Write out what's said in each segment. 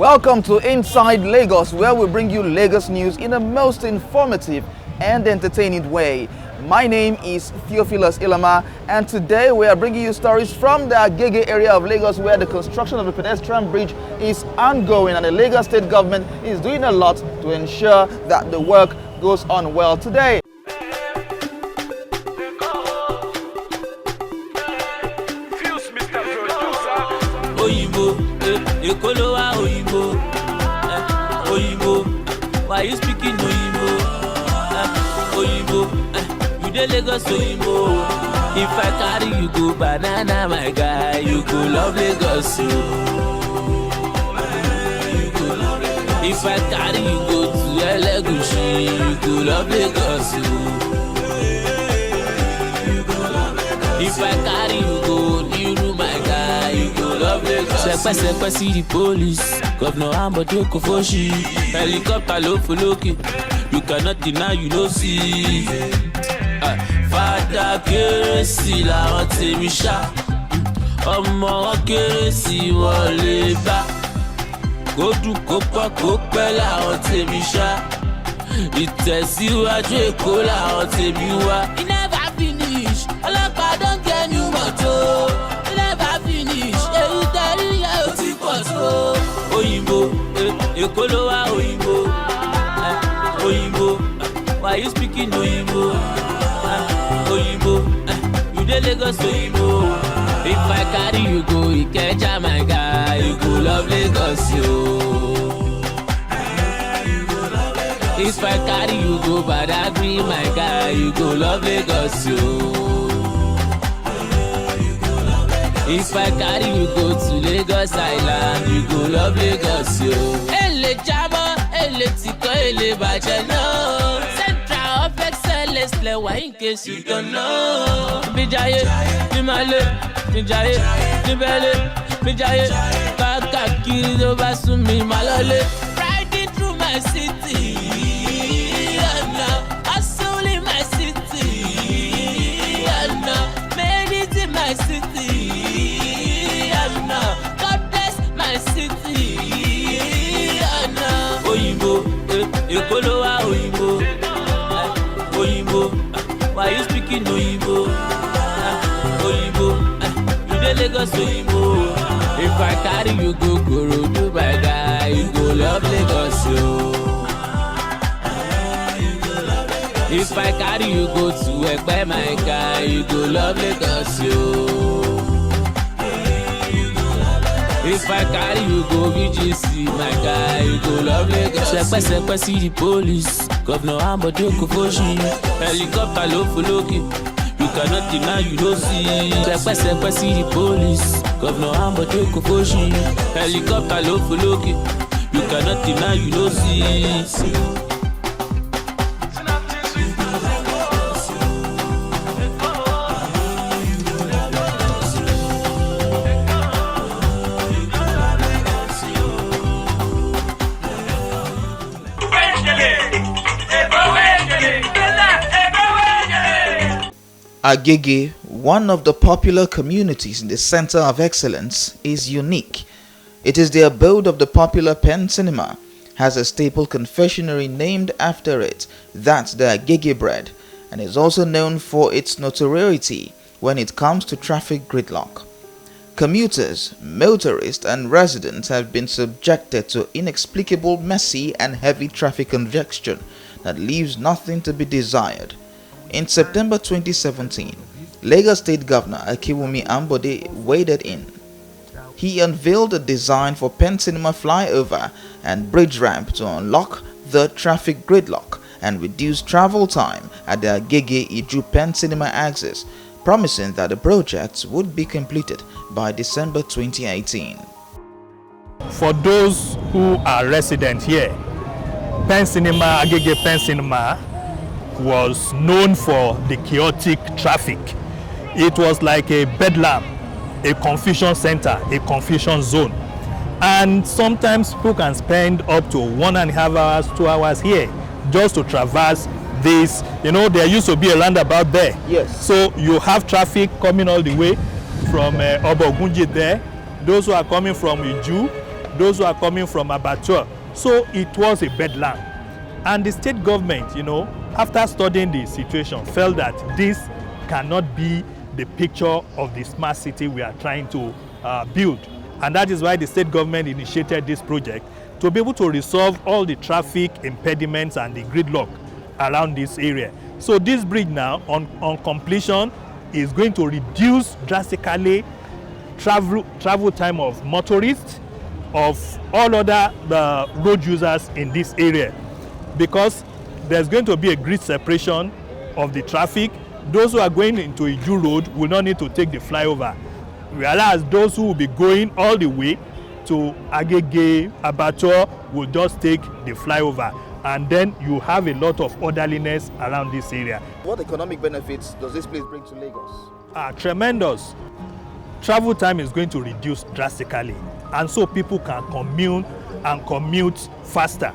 Welcome to Inside Lagos, where we bring you Lagos news in the most informative and entertaining way. My name is Theophilus Ilama, and today we are bringing you stories from the Agege area of Lagos, where the construction of the pedestrian bridge is ongoing, and the Lagos state government is doing a lot to ensure that the work goes on well today. Why you speaking Oyinbo? Oyinbo, you dey Lagos Oyinbo. If I carry you go banana, my guy, you go love Lagos. If I carry you go to Elegushi, you go love Lagos. If I carry you go Niru, my guy, you go love Lagos. Sepe see the police, Governor Ambode Kofoshi, helicopter low for Loki. You cannot deny, you don't see. Father Keresi la wọn tèmi ṣá, ọmọ wọn Keresi wọlé bá. Kó dùn kó pọ̀ kó pẹ́ làwọn tèmi ṣá, ìtẹ̀síwájú Èkó làwọn tèmi wá. It never finish, ọlọ́pàá don get new motor. It never finish, èyí tẹ̀rí yẹn ò ti pọ̀ tó. Oyinbo, Èkó ló wá Oyinbo. Oyinbo, why you speaking Oyinbo? Oyinbo, you dey Lagos Oyinbo. If I carry you go Ikeja, my guy, you go love Lagos, yo. If I carry you go Badagry, my guy, you go love Lagos, yo. If I carry you go to Lagos Island, you go love Lagos, yo. Ele jama, ele tiko, ele bajano. Central of excellence, lewa in case you don't know. Mijaye, Nimale, Mijaye, Nibele, Mijaye, Kakaki, Dobasumi, Malole. Riding through my city, and now hustle in my city, and now made it in my city, and now God bless my city, and now Oyinbo, Èkó ló wá Oyinbo, Oyinbo, why you speaking Oyinbo? Oyinbo, you dey Lagos Oyinbo. If I carry you go Korodu, my guy, you go love Lagos, yo. If I carry you go to Ekpe, my guy, you go love Lagos, yo. If I carry you go VGC, my guy, you go love Lagos. Sepe see the police, Governor Ambode Kofoshi, helicopter low for Loki. You cannot deny, you don't see. Sepe see the police, Governor Ambode Kofoshi, helicopter low for Loki. You cannot deny, you don't see. Agege, one of the popular communities in the center of excellence, is unique. It is the abode of the popular Pen Cinema, has a staple confectionery named after it, that's the Agege bread, and is also known for its notoriety when it comes to traffic gridlock. Commuters, motorists and residents have been subjected to inexplicable messy and heavy traffic congestion that leaves nothing to be desired. In September 2017, Lagos State Governor Akiwumi Ambode waded in. He unveiled a design for Pen Cinema Flyover and bridge ramp to unlock the traffic gridlock and reduce travel time at the Agege-Iju Pen Cinema axis, promising that the project would be completed by December 2018. For those who are resident here, Pen Cinema, Agege Pen Cinema, was known for the chaotic traffic. It was like a bedlam, a confusion center, a confusion zone. And sometimes people can spend up to 1.5 hours, 2 hours here just to traverse this. You know, there used to be a roundabout there. Yes. So you have traffic coming all the way from Obogunji there. Those who are coming from Iju, those who are coming from abattoir. So it was a bedlam. And the state government, you know, after studying the situation, felt that this cannot be the picture of the smart city we are trying to build. And that is why the state government initiated this project to be able to resolve all the traffic impediments and the gridlock around this area. So this bridge now, on completion, is going to reduce drastically travel time of motorists, of all other road users in this area, because there's going to be a grid separation of the traffic. Those who are going into Iju Road will not need to take the flyover, whereas those who will be going all the way to Agege, Abattoir will just take the flyover, and then you have a lot of orderliness around this area. What economic benefits does this place bring to Lagos? Tremendous. Travel time is going to reduce drastically, and so people can commute faster.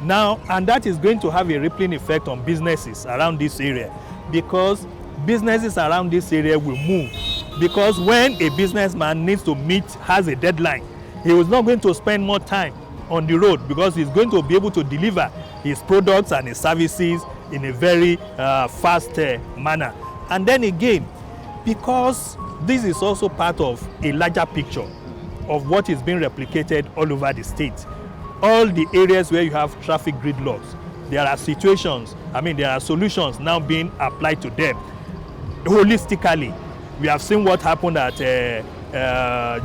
Now, and that is going to have a rippling effect on businesses around this area, because businesses around this area will move. Because when a businessman needs to has a deadline, he is not going to spend more time on the road, because he's going to be able to deliver his products and his services in a very fast manner. And then again, because this is also part of a larger picture of what is being replicated all over the state. All the areas where you have traffic gridlocks, there are situations, there are solutions now being applied to them holistically. We have seen what happened at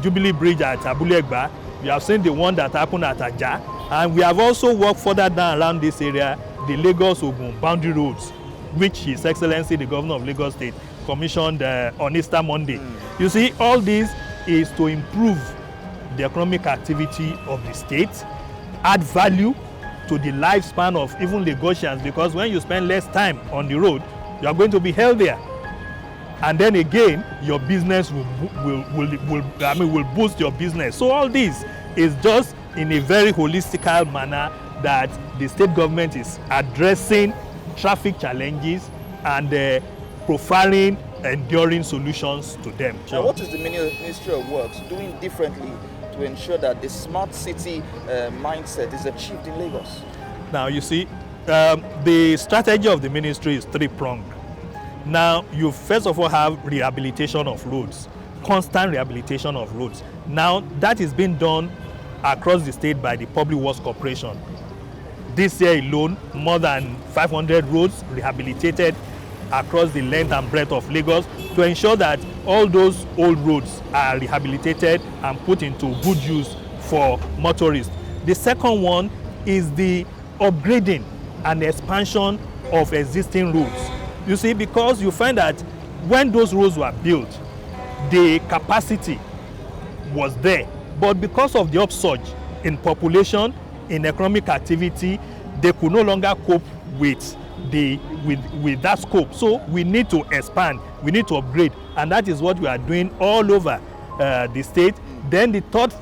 Jubilee Bridge at Abulegba. We have seen the one that happened at Agege, and we have also worked further down around this area, the Lagos-Ogun boundary roads, which His Excellency the Governor of Lagos State commissioned on Easter Monday. You see, all this is to improve the economic activity of the state, add value to the lifespan of even Lagosians, because when you spend less time on the road, you are going to be healthier. And then again, your business will boost your business. So all this is just in a very holistic manner that the state government is addressing traffic challenges and profiling enduring solutions to them. Now, what is the Ministry of Works doing differently to ensure that the smart city mindset is achieved in Lagos? Now, you see, the strategy of the ministry is three-pronged. Now, you first of all have rehabilitation of roads, constant rehabilitation of roads. Now, that is being done across the state by the Public Works Corporation. This year alone, more than 500 roads rehabilitated across the length and breadth of Lagos to ensure that all those old roads are rehabilitated and put into good use for motorists. The second one is the upgrading and expansion of existing roads. You see, because you find that when those roads were built, the capacity was there, but because of the upsurge in population, in economic activity, they could no longer cope with that scope. So we need to expand, we need to upgrade, and that is what we are doing all over the state. Then the third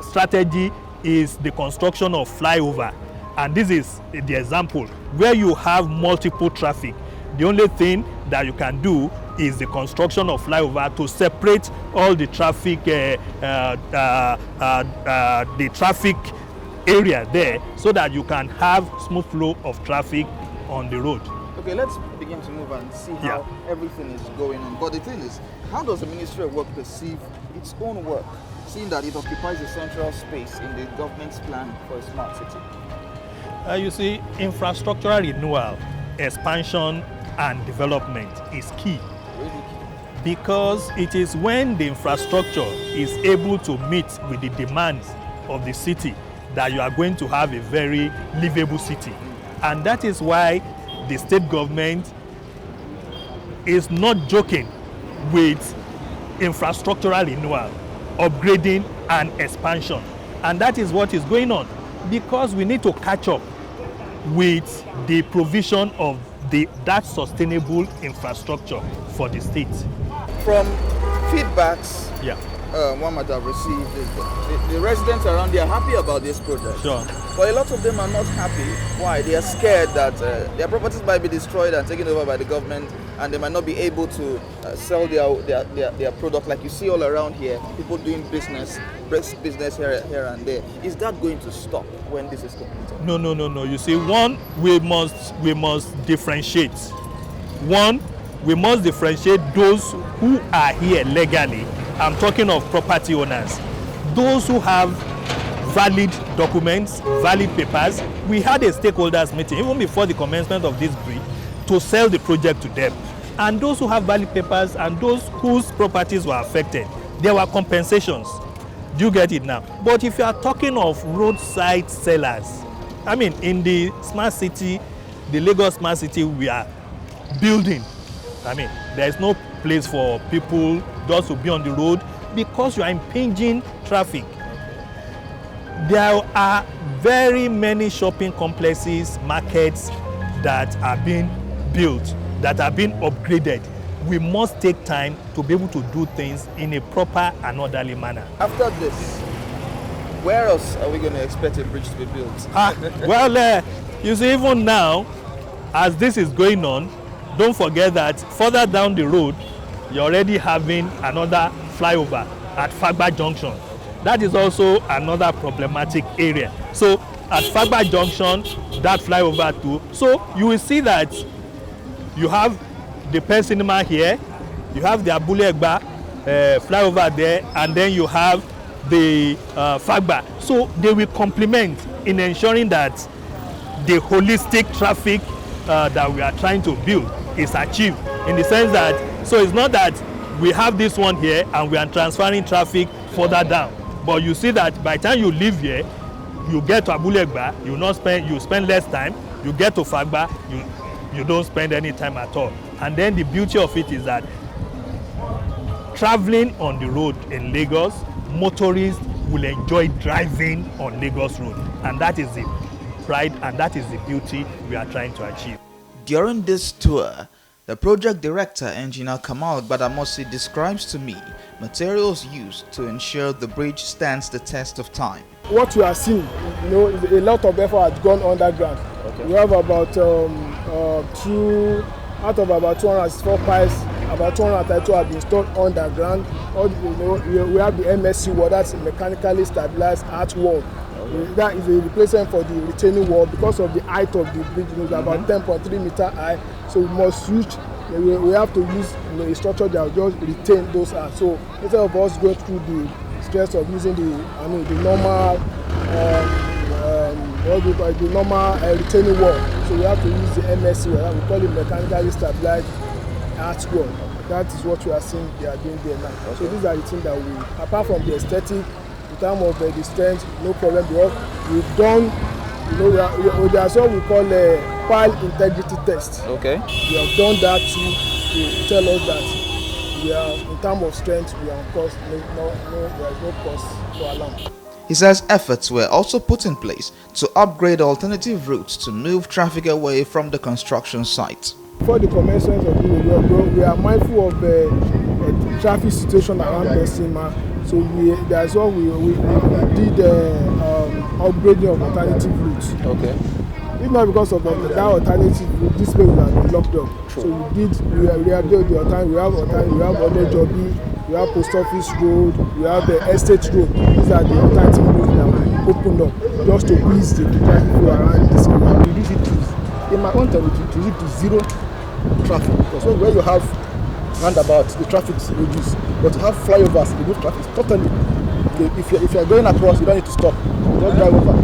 strategy is the construction of flyover, and this is the example where you have multiple traffic. The only thing that you can do is the construction of flyover to separate all the traffic, the traffic area there, so that you can have smooth flow of traffic on the road. Okay, let's begin to move and see how everything is going on. But the thing is, how does the Ministry of Work perceive its own work, seeing that it occupies a central space in the government's plan for a smart city? You see, infrastructural renewal, expansion and development is key. Really key. Because it is when the infrastructure is able to meet with the demands of the city that you are going to have a very livable city. And that is why the state government is not joking with infrastructural renewal, upgrading and expansion. And that is what is going on, because we need to catch up with the provision of that sustainable infrastructure for the state. From feedbacks one might have received, the residents around there are happy about this project. Sure. But a lot of them are not happy. Why? They are scared that their properties might be destroyed and taken over by the government, and they might not be able to sell their product like you see all around here. People doing business here and there. Is that going to stop when this is completed? No. You see, one, we must differentiate. One, we must differentiate those who are here legally. I'm talking of property owners. Those who have valid documents, valid papers. We had a stakeholders meeting even before the commencement of this bridge to sell the project to them. And those who have valid papers and those whose properties were affected, there were compensations. Do you get it now? But if you are talking of roadside sellers, I mean, in the smart city, the Lagos smart city we are building, I mean, there is no place for people just to be on the road because you are impinging traffic. There are very many shopping complexes, markets that are being built, that are being upgraded. We must take time to be able to do things in a proper and orderly manner. After this, where else are we going to expect a bridge to be built? Well, you see, even now, as this is going on, don't forget that further down the road, you're already having another flyover at Fagba Junction. That is also another problematic area. So at Fagba Junction, that flyover too. So you will see that you have the Pen Cinema here, you have the Abule Egba flyover there, and then you have the Fagba. So they will complement in ensuring that the holistic traffic that we are trying to build is achieved, in the sense that, so it's not that we have this one here and we are transferring traffic further down, but you see that by the time you leave here, you get to Abule Egba, you spend less time. You get to Fagba, you don't spend any time at all. And then the beauty of it is that traveling on the road in Lagos, motorists will enjoy driving on Lagos Road, and that is the pride and that is the beauty we are trying to achieve. During this tour, the project director, Engineer Kamal Badamosi, describes to me materials used to ensure the bridge stands the test of time. What you are seeing, is a lot of effort has gone underground. Okay. We have about out of about 204 pipes, about 232 have been installed underground. We have the MSC wall, that's mechanically stabilized arch wall. That is a replacement for the retaining wall because of the height of the bridge. It's about 10.3 meter high, so we must switch. We have to use a structure that will just retain those heights. So instead of us going through the stress of using the normal retaining wall, so we have to use the MSC wall. We call it mechanically stabilized arch wall. That is what we are seeing they are doing there now. Okay. So these are the things that we, apart from the aesthetic, in terms of the strength, no problem, because we've done, there's what we call a pile integrity test. Okay. We have done that to tell us that we are, in terms of strength, we are on course, there is no cause for alarm. He says efforts were also put in place to upgrade alternative routes to move traffic away from the construction site. For the commencement of the road, we are mindful of the traffic situation around Besima. So that's what we did upgrading of alternative routes. Okay. If not because of that alternative route, this way we have been locked up. True. So we have the alternative. We have Agege, we have Post Office Road, we have the Estate Road. These are the alternative routes that we opened up just to ease the traffic flow around this area. We reduce it to, in my own term, to reduce it to zero traffic, because when you have roundabouts, the traffic is reduced. But to have flyovers, the road traffic is totally. Okay, if you are going across, you don't need to stop. You just drive over,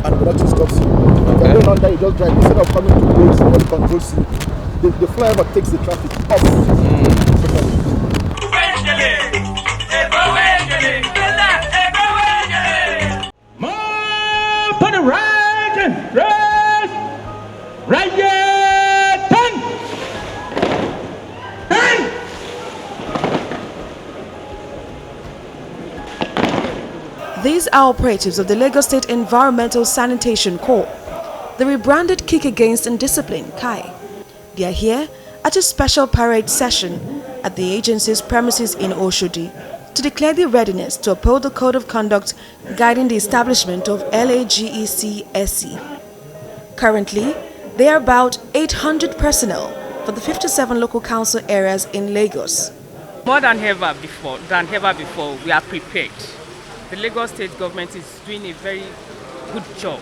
and the road stops you. If you are going under, you just drive. Instead of coming to roads where the control see, the flyover takes the traffic off. Totally. More to the right, right here. These are operatives of the Lagos State Environmental Sanitation Corps, the rebranded Kick Against Indiscipline, KAI. They are here at a special parade session at the agency's premises in Oshodi to declare their readiness to uphold the code of conduct guiding the establishment of LAGEC SE. Currently, there are about 800 personnel for the 57 local council areas in Lagos. More than ever before, we are prepared. The Lagos state government is doing a very good job,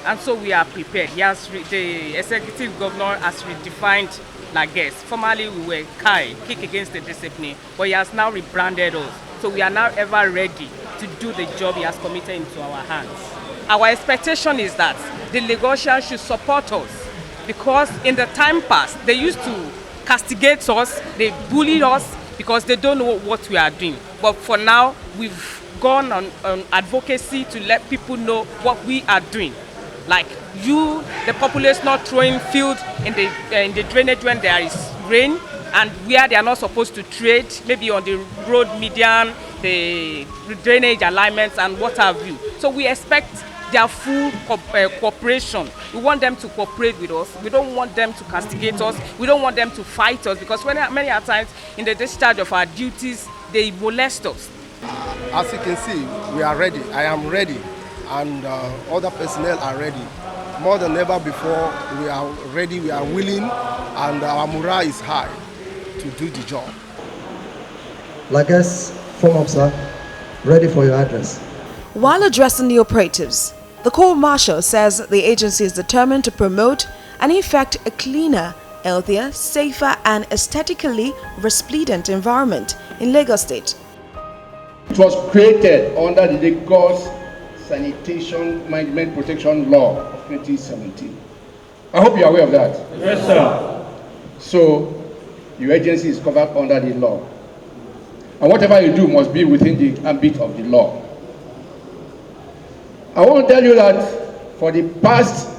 and so we are prepared. The executive governor has redefined Agege. Formerly we were KAI, Kick Against the Discipline, but he has now rebranded us. So we are now ever ready to do the job he has committed into our hands. Our expectation is that the Lagosians should support us, because in the time past, they used to castigate us, they bullied us because they don't know what we are doing. But for now, we've gone on advocacy to let people know what we are doing. Like the populace not throwing field in the drainage when there is rain, and where they are not supposed to trade, maybe on the road median, the drainage alignments and what have you. So we expect their full cooperation. We want them to cooperate with us. We don't want them to castigate us. We don't want them to fight us, because many times in the discharge of our duties, they molest us. As you can see, we are ready. I am ready, and other personnel are ready. More than ever before, we are ready, we are willing, and our morale is high to do the job. Lagos, form officer, ready for your address. While addressing the operatives, the Corps Marshal says the agency is determined to promote and effect a cleaner, healthier, safer and aesthetically resplendent environment in Lagos State. It was created under the Lagos Sanitation Management Protection Law of 2017. I hope you are aware of that. Yes, sir. So, your agency is covered under the law. And whatever you do must be within the ambit of the law. I want to tell you that for the past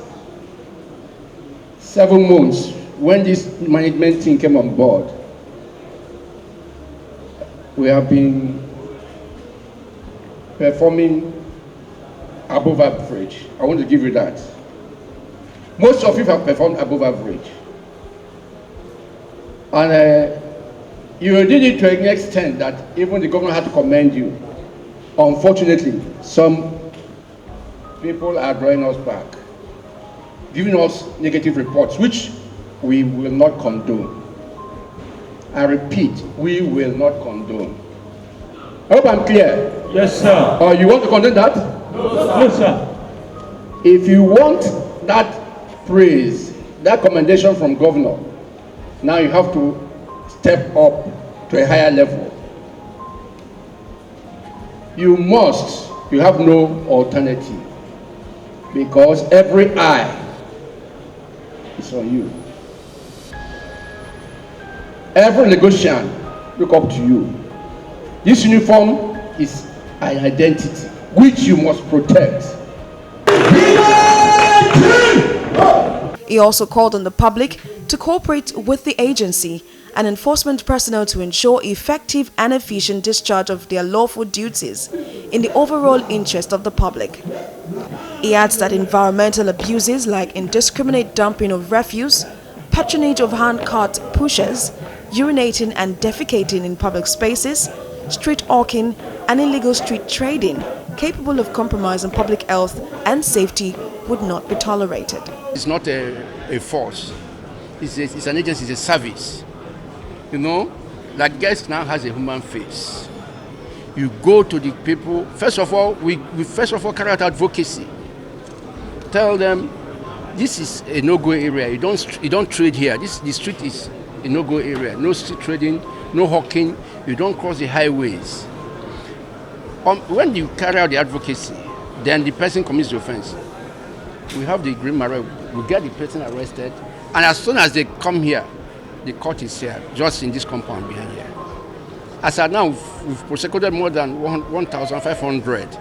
7 months, when this management team came on board, we have been performing above average. I want to give you that. Most of you have performed above average. And you did it to an extent that even the governor had to commend you. Unfortunately, some people are drawing us back, giving us negative reports, which we will not condone. I repeat, we will not condone. I hope I'm clear. Yes, sir. Or you want to condone that? No, sir. If you want that praise, that commendation from governor, now you have to step up to a higher level. You have no alternative, because every eye is on you. Every negotiation look up to you. This uniform is an identity which you must protect. He also called on the public to cooperate with the agency and enforcement personnel to ensure effective and efficient discharge of their lawful duties in the overall interest of the public. He adds that environmental abuses like indiscriminate dumping of refuse, patronage of hand-cart pushers, urinating and defecating in public spaces, street hawking and illegal street trading capable of compromising public health and safety would not be tolerated. It's not a force. It's an agency, it's a service. You know, that guest now has a human face. You go to the people. First of all, we carry out advocacy. Tell them, this is a no-go area. You don't trade here. The street is a no-go area. No street trading, no hawking. You don't cross the highways. When you carry out the advocacy, then the person commits the offense. We have the green marrow. We get the person arrested, and as soon as they come here, the court is here, just in this compound behind here. As of now, we've prosecuted more than 1,500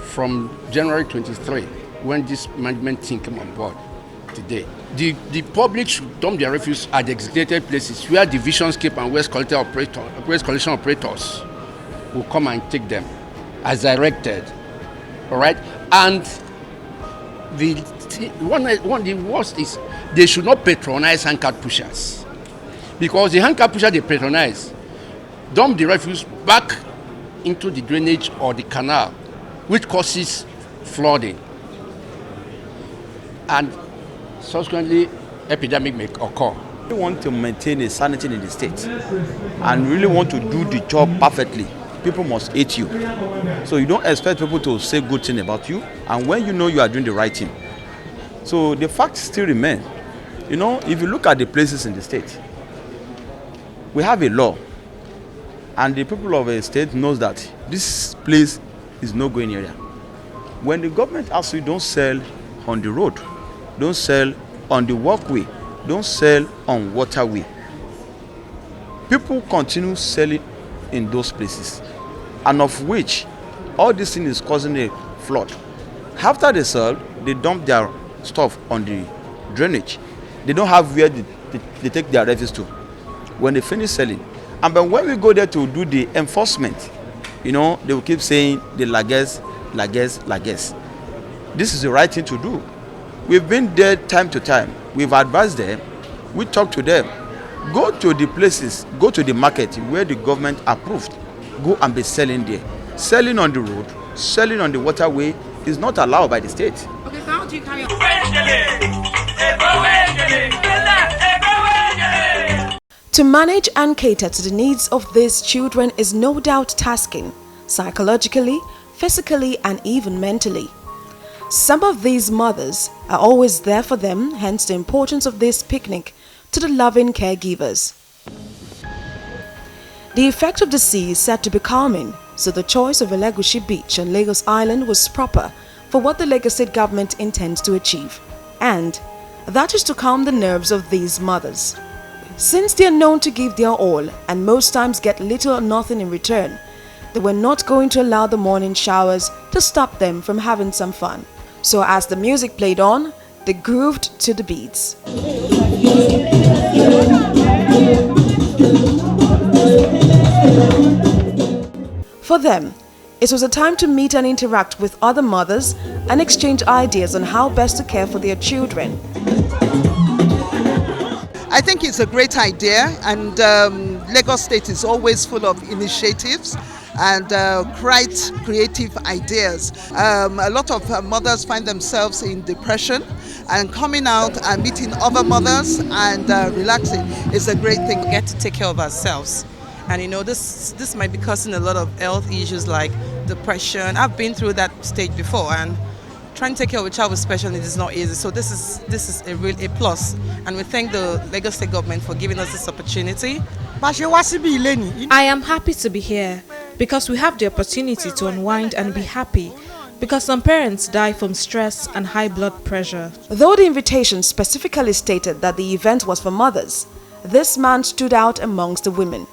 from January 23, when this management team came on board today. The public should dump their refuse at the designated places where Divisionscape and Waste Collection operators will come and take them as directed. All right? And the worst is they should not patronize handcart pushers, because the handcart pusher they patronize dump the refuse back into the drainage or the canal, which causes flooding, and subsequently epidemic may occur. We want to maintain a sanity in the state and really want to do the job perfectly. People must hate you. So you don't expect people to say good things about you, and when you know you are doing the right thing. So the facts still remain. You know, if you look at the places in the state, we have a law, and the people of a state knows that this place is no going area. When the government asks you, don't sell on the road, don't sell on the walkway, don't sell on waterway. People continue selling in those places, and of which all this thing is causing a flood. After they sell, they dump their stuff on the drainage. They don't have where they take their refuse to when they finish selling. And but when we go there to do the enforcement, you know, they will keep saying the laggers. This is the right thing to do. We've been there time to time. We've advised them. We talk to them. Go to the places, go to the market where the government approved. Go and be selling there. Selling on the road, selling on the waterway is not allowed by the state. Okay, so how do you carry on? To manage and cater to the needs of these children is no doubt tasking, psychologically, physically, and even mentally. Some of these mothers are always there for them, hence the importance of this picnic to the loving caregivers. The effect of the sea is said to be calming, so the choice of Elegushi Beach on Lagos Island was proper for what the Lagos State government intends to achieve, and that is to calm the nerves of these mothers. Since they are known to give their all and most times get little or nothing in return, they were not going to allow the morning showers to stop them from having some fun. So as the music played on, they grooved to the beats. For them, it was a time to meet and interact with other mothers and exchange ideas on how best to care for their children. I think it's a great idea, and Lagos State is always full of initiatives and quite creative ideas. A lot of mothers find themselves in depression, and coming out and meeting other mothers and relaxing is a great thing. We get to take care of ourselves, and you know, this might be causing a lot of health issues like depression. I've been through that stage before, and trying to take care of a child with special needs is not easy. So this is a real plus, and we thank the Lagos State government for giving us this opportunity. I am happy to be here because we have the opportunity to unwind and be happy, because some parents die from stress and high blood pressure. Though the invitation specifically stated that the event was for mothers, this man stood out amongst the women.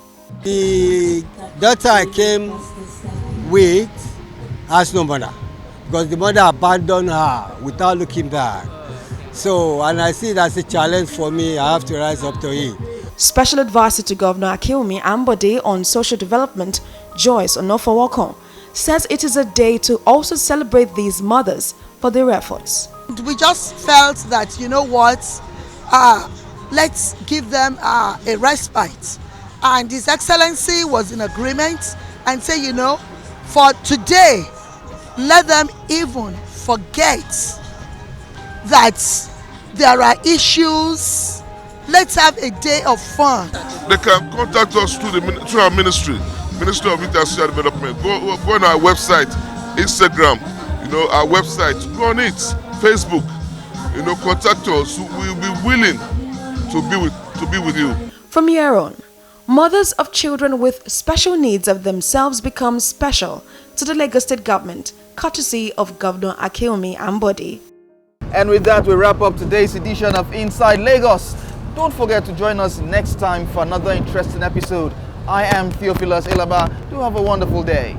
The daughter I came with has no mother, because the mother abandoned her without looking back. So, and I see that's a challenge for me. I have to rise up to it. Special Advisor to Governor Akeomi Ambode on Social Development, Joyce Onofowokon, says it is a day to also celebrate these mothers for their efforts. We just felt that, you know what, let's give them a respite. And His Excellency was in agreement and say, you know, for today, let them even forget that there are issues. Let's have a day of fun. They can contact us through our ministry of Youth and Social Development. Go on our website, Instagram, you know, our website. Go on it, Facebook. You know, contact us. We'll be willing to be with you. From here on, mothers of children with special needs of themselves become special to the Lagos State government, courtesy of Governor Akeomi Ambode. And with that, we wrap up today's edition of Inside Lagos. Don't forget to join us next time for another interesting episode. I am Theophilus Elaba. Do have a wonderful day.